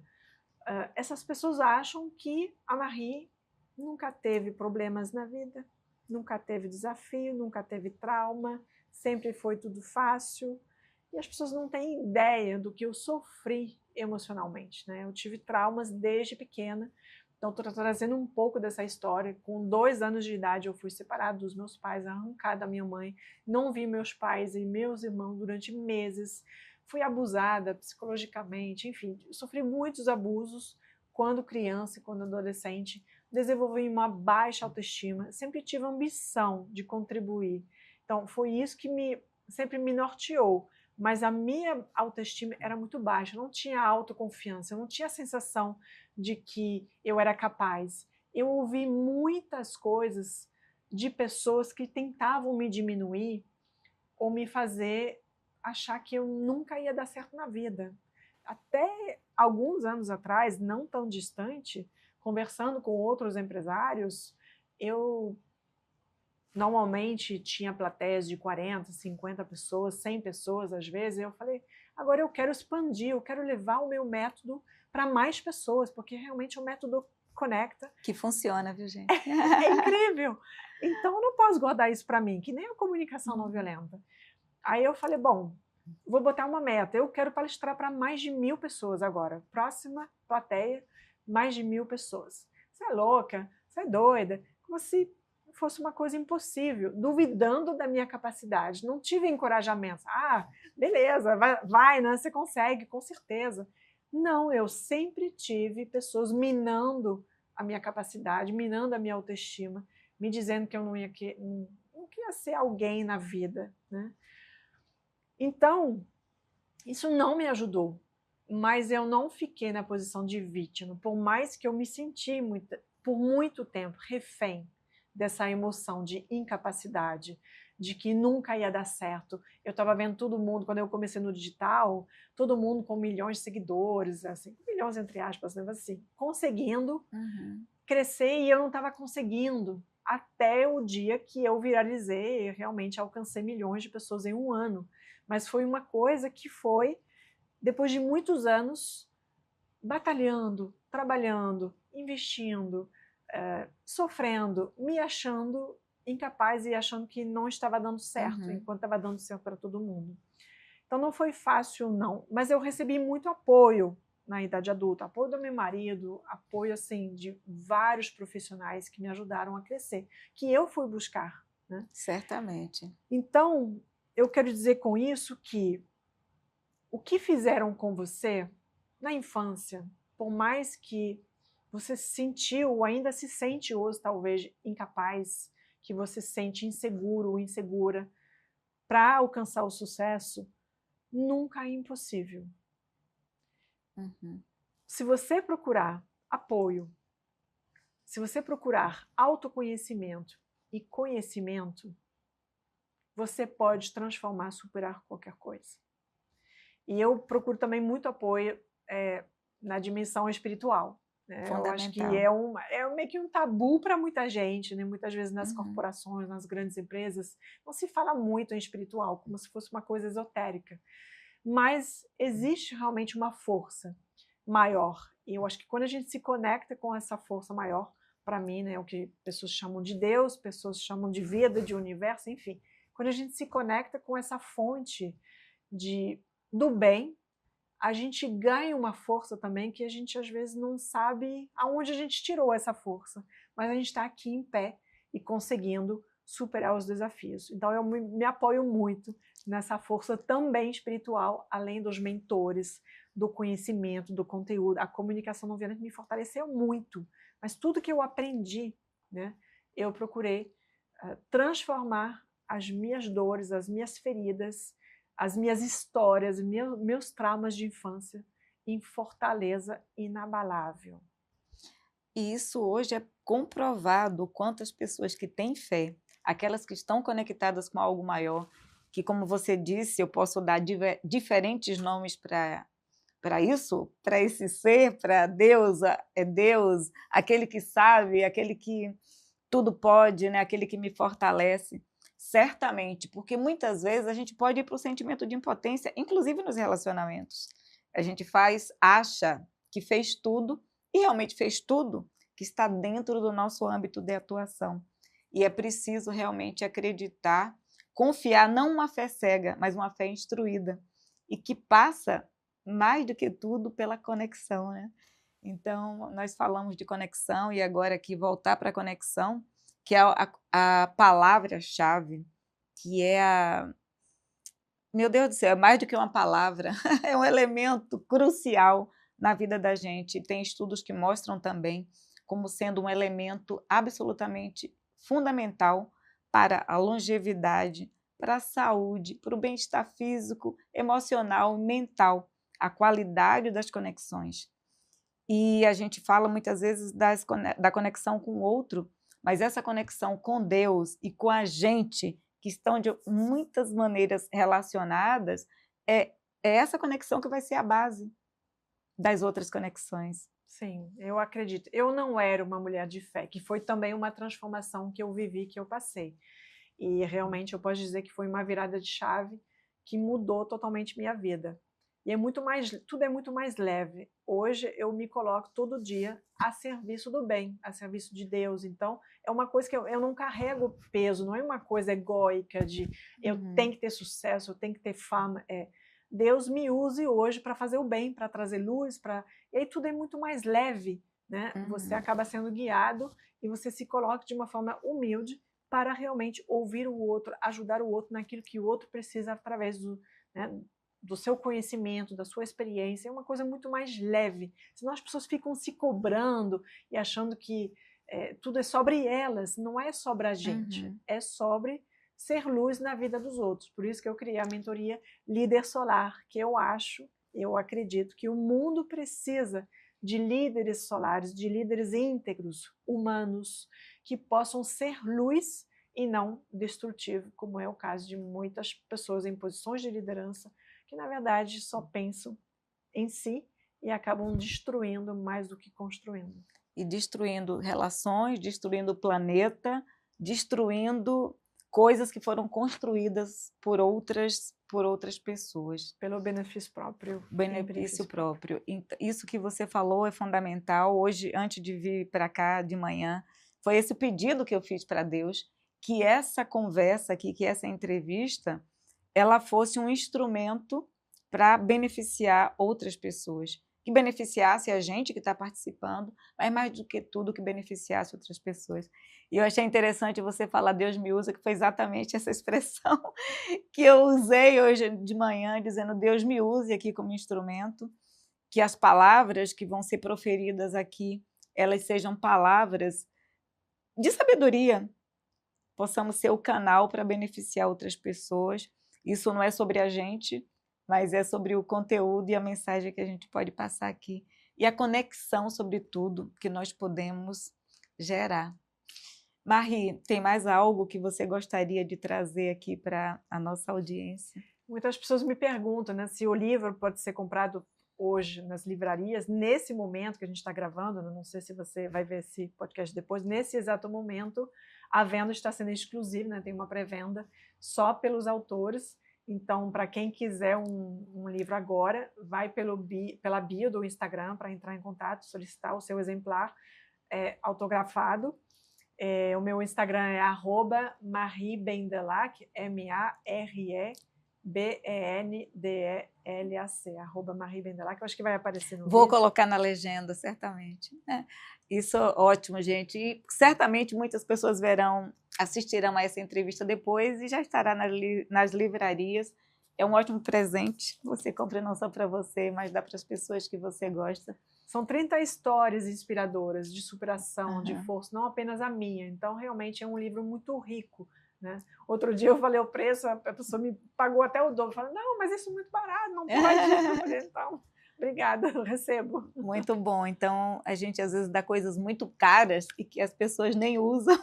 Essas pessoas acham que a Marie nunca teve problemas na vida, nunca teve desafio, nunca teve trauma, sempre foi tudo fácil, e as pessoas não têm ideia do que eu sofri emocionalmente, né? Eu tive traumas desde pequena, então estou trazendo um pouco dessa história. Com 2 anos de idade eu fui separada dos meus pais, arrancada da minha mãe, não vi meus pais e meus irmãos durante meses, fui abusada psicologicamente, enfim, sofri muitos abusos quando criança e quando adolescente, desenvolvi uma baixa autoestima, sempre tive a ambição de contribuir. Então, foi isso que sempre me norteou, mas a minha autoestima era muito baixa, eu não tinha autoconfiança, eu não tinha a sensação de que eu era capaz. Eu ouvi muitas coisas de pessoas que tentavam me diminuir ou me fazer achar que eu nunca ia dar certo na vida. Até alguns anos atrás, não tão distante, conversando com outros empresários, eu normalmente tinha plateias de 40, 50 pessoas, 100 pessoas às vezes, e eu falei, agora eu quero expandir, eu quero levar o meu método para mais pessoas, porque realmente o método conecta. Que funciona, viu, gente? É incrível! Então eu não posso guardar isso para mim, que nem a comunicação não violenta. Aí eu falei, bom, vou botar uma meta, eu quero palestrar para mais de 1000 pessoas agora. Próxima plateia, mais de 1000 pessoas. Você é louca? Você é doida? Como se fosse uma coisa impossível, duvidando da minha capacidade. Não tive encorajamento. Ah, beleza, vai, né? Você consegue, com certeza. Não, eu sempre tive pessoas minando a minha capacidade, minando a minha autoestima, me dizendo que eu não ia ser alguém na vida, né? Então, isso não me ajudou, mas eu não fiquei na posição de vítima, por mais que eu me senti por muito tempo refém dessa emoção de incapacidade, de que nunca ia dar certo. Eu estava vendo todo mundo, quando eu comecei no digital, todo mundo com milhões de seguidores, assim, milhões entre aspas, né, assim, conseguindo crescer e eu não estava conseguindo, até o dia que eu viralizei e realmente alcancei milhões de pessoas em um ano. Mas foi uma coisa que foi, depois de muitos anos, batalhando, trabalhando, investindo, sofrendo, me achando incapaz e achando que não estava dando certo, enquanto estava dando certo para todo mundo. Então não foi fácil, não. Mas eu recebi muito apoio na idade adulta, apoio do meu marido, apoio assim, de vários profissionais que me ajudaram a crescer, que eu fui buscar, né? Certamente. Então, eu quero dizer com isso que o que fizeram com você na infância, por mais que você sentiu ou ainda se sente hoje talvez incapaz, que você se sente inseguro ou insegura para alcançar o sucesso, nunca é impossível. Se você procurar apoio, se você procurar autoconhecimento e conhecimento, você pode transformar, superar qualquer coisa. E eu procuro também muito apoio na dimensão espiritual. Né? Eu acho que é meio que um tabu para muita gente, né? Muitas vezes nas corporações, nas grandes empresas, não se fala muito em espiritual, como se fosse uma coisa esotérica. Mas existe realmente uma força maior. E eu acho que quando a gente se conecta com essa força maior, para mim, né, é o que pessoas chamam de Deus, pessoas chamam de vida, de universo, enfim. Quando a gente se conecta com essa fonte do bem, a gente ganha uma força também que a gente às vezes não sabe aonde a gente tirou essa força, mas a gente está aqui em pé e conseguindo superar os desafios. Então eu me apoio muito nessa força também espiritual, além dos mentores, do conhecimento, do conteúdo. A comunicação não violenta me fortaleceu muito, mas tudo que eu aprendi, né, eu procurei transformar as minhas dores, as minhas feridas, as minhas histórias, meus traumas de infância em fortaleza inabalável. E isso hoje é comprovado, quantas pessoas que têm fé, aquelas que estão conectadas com algo maior, que, como você disse, eu posso dar diferentes nomes para isso, para esse ser, para Deus, é Deus, aquele que sabe, aquele que tudo pode, né? Aquele que me fortalece. Certamente, porque muitas vezes a gente pode ir para o sentimento de impotência, inclusive nos relacionamentos. A gente acha que fez tudo, e realmente fez tudo que está dentro do nosso âmbito de atuação. E é preciso realmente acreditar, confiar, não uma fé cega, mas uma fé instruída, e que passa, mais do que tudo, pela conexão, né? Então, nós falamos de conexão, e agora aqui voltar para a conexão, que é a palavra-chave, que é meu Deus do céu, é mais do que uma palavra, é um elemento crucial na vida da gente. Tem estudos que mostram também como sendo um elemento absolutamente fundamental para a longevidade, para a saúde, para o bem-estar físico, emocional e mental, a qualidade das conexões. E a gente fala muitas vezes da conexão com o outro, mas essa conexão com Deus e com a gente, que estão de muitas maneiras relacionadas, é essa conexão que vai ser a base das outras conexões. Sim, eu acredito. Eu não era uma mulher de fé, que foi também uma transformação que eu vivi, que eu passei. E realmente eu posso dizer que foi uma virada de chave que mudou totalmente minha vida. E tudo é muito mais leve. Hoje eu me coloco todo dia a serviço do bem, a serviço de Deus. Então é uma coisa que eu não carrego peso, não é uma coisa egóica de eu tenho que ter sucesso, eu tenho que ter fama. Deus me use hoje para fazer o bem, para trazer luz, e aí tudo é muito mais leve, né? Você acaba sendo guiado e você se coloca de uma forma humilde para realmente ouvir o outro, ajudar o outro naquilo que o outro precisa através do seu conhecimento, da sua experiência. É uma coisa muito mais leve. Senão as pessoas ficam se cobrando e achando que tudo é sobre elas. Não é sobre a gente, é sobre ser luz na vida dos outros. Por isso que eu criei a mentoria Líder Solar, que eu acredito que o mundo precisa de líderes solares, de líderes íntegros, humanos, que possam ser luz e não destrutivo, como é o caso de muitas pessoas em posições de liderança, que na verdade só pensam em si e acabam destruindo mais do que construindo. E destruindo relações, destruindo o planeta, destruindo coisas que foram construídas por outras pessoas. Pelo benefício próprio. Benefício próprio. Isso que você falou é fundamental. Hoje, antes de vir para cá de manhã, foi esse o pedido que eu fiz para Deus, que essa conversa aqui, que essa entrevista, ela fosse um instrumento para beneficiar outras pessoas, que beneficiasse a gente que está participando, mas mais do que tudo, que beneficiasse outras pessoas. E eu achei interessante você falar Deus me usa, que foi exatamente essa expressão que eu usei hoje de manhã, dizendo Deus me use aqui como instrumento, que as palavras que vão ser proferidas aqui, elas sejam palavras de sabedoria, possamos ser o canal para beneficiar outras pessoas. Isso não é sobre a gente, mas é sobre o conteúdo e a mensagem que a gente pode passar aqui. E a conexão, sobretudo, que nós podemos gerar. Marie, tem mais algo que você gostaria de trazer aqui para a nossa audiência? Muitas pessoas me perguntam, né, se o livro pode ser comprado hoje nas livrarias, nesse momento que a gente está gravando, não sei se você vai ver esse podcast depois, nesse exato momento, a venda está sendo exclusiva, né, tem uma pré-venda só pelos autores. Então, para quem quiser um livro agora, vai pela bio do Instagram para entrar em contato, solicitar o seu exemplar autografado. O meu Instagram é @mariebendelac, MAREBENDELAC, @mariebendelac. Eu acho que vai aparecer no Vou vídeo. colocar na legenda, certamente. Isso é ótimo, gente. E certamente muitas pessoas assistirão a essa entrevista depois e já estará nas livrarias. É um ótimo presente. Você compra não só para você, mas dá para as pessoas que você gosta. São 30 histórias inspiradoras de superação, de força, não apenas a minha. Então, realmente é um livro muito rico, né? Outro dia eu falei o preço, a pessoa me pagou até o dobro. Falei, não, mas isso é muito barato, não pode. Então, obrigada, eu recebo. Muito bom. Então, a gente às vezes dá coisas muito caras e que as pessoas nem usam,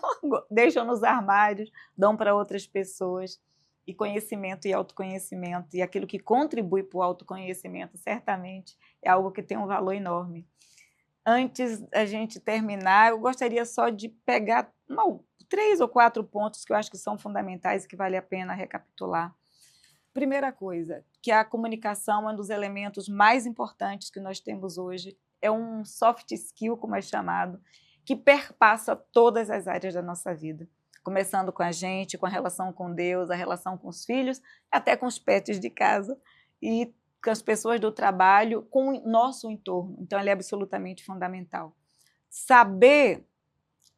deixam nos armários, dão para outras pessoas. E conhecimento e autoconhecimento, e aquilo que contribui para o autoconhecimento, certamente, é algo que tem um valor enorme. Antes da gente terminar, eu gostaria só de pegar 3 ou 4 pontos que eu acho que são fundamentais e que vale a pena recapitular. Primeira coisa, que a comunicação é um dos elementos mais importantes que nós temos hoje, é um soft skill, como é chamado, que perpassa todas as áreas da nossa vida. Começando com a gente, com a relação com Deus, a relação com os filhos, até com os pets de casa e com as pessoas do trabalho, com o nosso entorno. Então, ele é absolutamente fundamental. Saber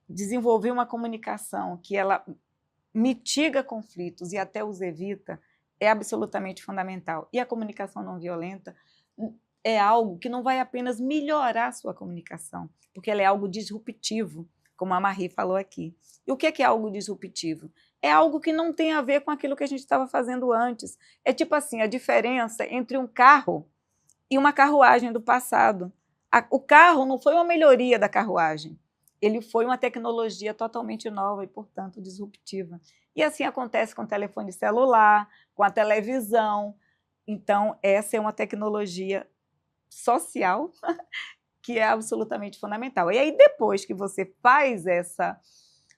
desenvolver uma comunicação que ela mitiga conflitos e até os evita é absolutamente fundamental. E a comunicação não violenta é algo que não vai apenas melhorar a sua comunicação, porque ela é algo disruptivo, como a Marie falou aqui. E o que é algo disruptivo? É algo que não tem a ver com aquilo que a gente estava fazendo antes. É tipo assim, a diferença entre um carro e uma carruagem do passado. O carro não foi uma melhoria da carruagem. ele foi uma tecnologia totalmente nova e, portanto, disruptiva. E assim acontece com o telefone celular, com a televisão. Então, essa é uma tecnologia social que é absolutamente fundamental. E aí, depois que você faz essa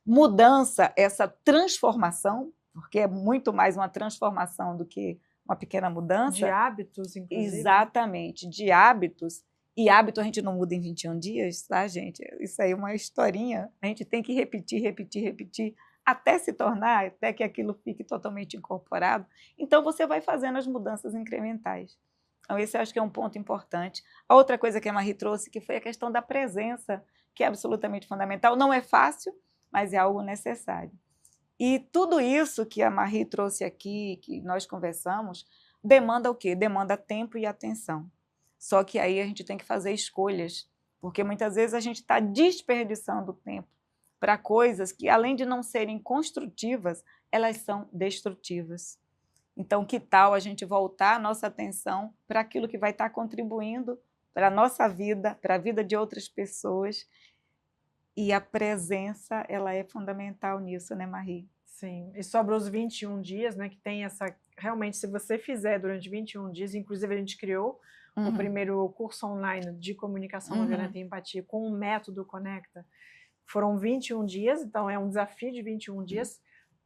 mudança, essa transformação, porque é muito mais uma transformação do que uma pequena mudança. De hábitos, inclusive. Exatamente, de hábitos. E hábito a gente não muda em 21 dias, tá, gente? Isso aí é uma historinha. A gente tem que repetir, repetir, repetir, até se tornar, até que aquilo fique totalmente incorporado. Então, você vai fazendo as mudanças incrementais. Então, esse eu acho que é um ponto importante. A outra coisa que a Marie trouxe, que foi a questão da presença, que é absolutamente fundamental. Não é fácil, mas é algo necessário. E tudo isso que a Marie trouxe aqui, que nós conversamos, demanda o quê? Demanda tempo e atenção. Só que aí a gente tem que fazer escolhas, porque muitas vezes a gente está desperdiçando tempo para coisas que, além de não serem construtivas, elas são destrutivas. Então, que tal a gente voltar a nossa atenção para aquilo que vai estar contribuindo para a nossa vida, para a vida de outras pessoas? E a presença, ela é fundamental nisso, né, Marie? Sim, e sobre os 21 dias, né, que tem essa... Realmente, se você fizer durante 21 dias, inclusive a gente criou o primeiro curso online de comunicação não violenta e empatia com o método Conecta. Foram 21 dias, então é um desafio de 21 dias.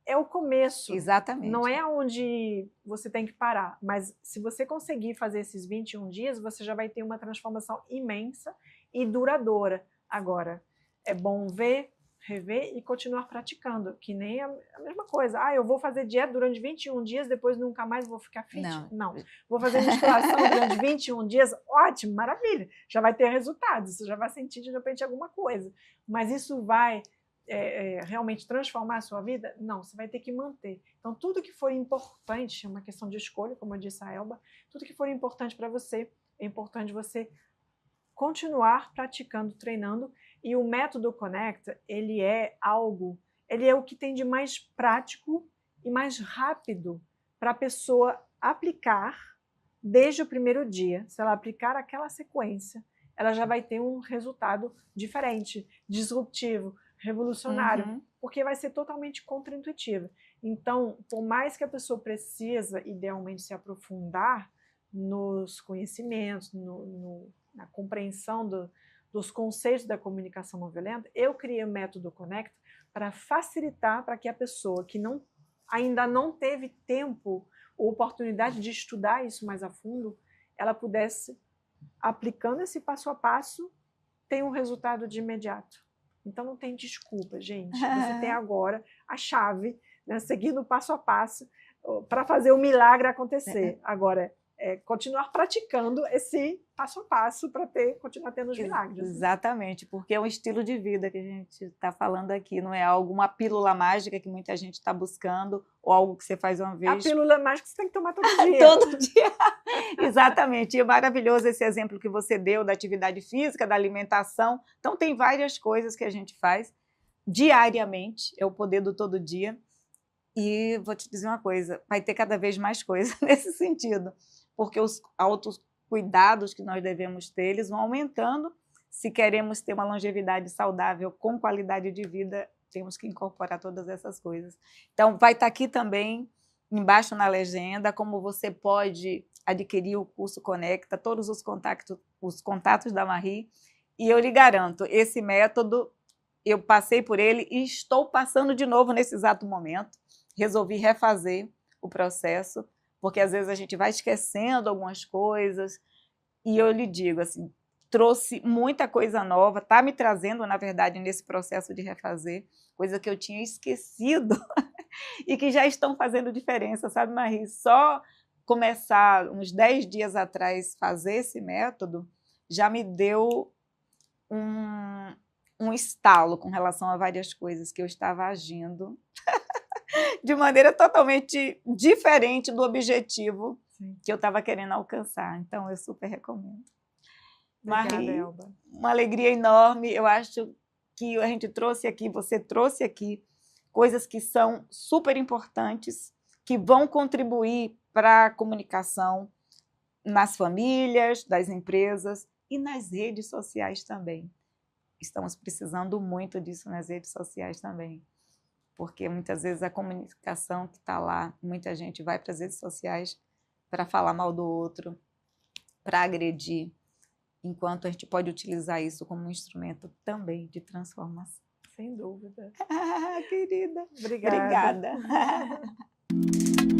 É o começo. Exatamente. Não é onde você tem que parar, mas se você conseguir fazer esses 21 dias, você já vai ter uma transformação imensa e duradoura. Agora, é bom ver, rever e continuar praticando, que nem a mesma coisa. Ah, eu vou fazer dieta durante 21 dias, depois nunca mais vou ficar fit. Não. Vou fazer musculação durante 21 dias, ótimo, maravilha. Já vai ter resultados, você já vai sentir de repente alguma coisa. Mas isso vai realmente transformar a sua vida? Não, você vai ter que manter. Então, tudo que for importante, é uma questão de escolha, como eu disse a Elba, tudo que for importante para você, é importante você continuar praticando, treinando. E o método Conecta, ele é o que tem de mais prático e mais rápido para a pessoa aplicar desde o primeiro dia. Se ela aplicar aquela sequência, ela já vai ter um resultado diferente, disruptivo, revolucionário, porque vai ser totalmente contraintuitivo. Então, por mais que a pessoa precisa, idealmente, se aprofundar nos conhecimentos, na compreensão dos conceitos da comunicação não violenta, eu criei o método Conecta para facilitar para que a pessoa que ainda não teve tempo ou oportunidade de estudar isso mais a fundo, ela pudesse, aplicando esse passo a passo, ter um resultado de imediato. Então não tem desculpa, gente. Você tem agora a chave, né, seguindo o passo a passo, para fazer o milagre acontecer. Agora, continuar praticando esse passo a passo para continuar tendo os milagres. Exatamente, porque é um estilo de vida que a gente está falando aqui, não é alguma pílula mágica que muita gente está buscando, ou algo que você faz uma vez. A pílula mágica você tem que tomar todo dia. Todo dia. Exatamente, e é maravilhoso esse exemplo que você deu da atividade física, da alimentação. Então tem várias coisas que a gente faz diariamente, é o poder do todo dia. E vou te dizer uma coisa, vai ter cada vez mais coisa nesse sentido, porque os autocuidados que nós devemos ter, eles vão aumentando. Se queremos ter uma longevidade saudável com qualidade de vida, temos que incorporar todas essas coisas. Então, vai estar aqui também, embaixo na legenda, como você pode adquirir o curso Conecta, todos os contatos da Marie. E eu lhe garanto, esse método, eu passei por ele e estou passando de novo nesse exato momento. Resolvi refazer o processo, porque às vezes a gente vai esquecendo algumas coisas, e eu lhe digo, assim, trouxe muita coisa nova, está me trazendo, na verdade, nesse processo de refazer, coisa que eu tinha esquecido e que já estão fazendo diferença, sabe, Marie? Só começar uns 10 dias atrás fazer esse método já me deu um estalo com relação a várias coisas que eu estava agindo de maneira totalmente diferente do objetivo que eu estava querendo alcançar. Então, eu super recomendo. Obrigada, Marie, Elba. uma alegria enorme. Eu acho que a gente trouxe aqui, você trouxe aqui, coisas que são super importantes, que vão contribuir para a comunicação nas famílias, das empresas e nas redes sociais também. estamos precisando muito disso nas redes sociais também. Porque muitas vezes a comunicação que está lá, muita gente vai para as redes sociais para falar mal do outro, para agredir, enquanto a gente pode utilizar isso como um instrumento também de transformação. Sem dúvida. Querida, Obrigada. obrigada.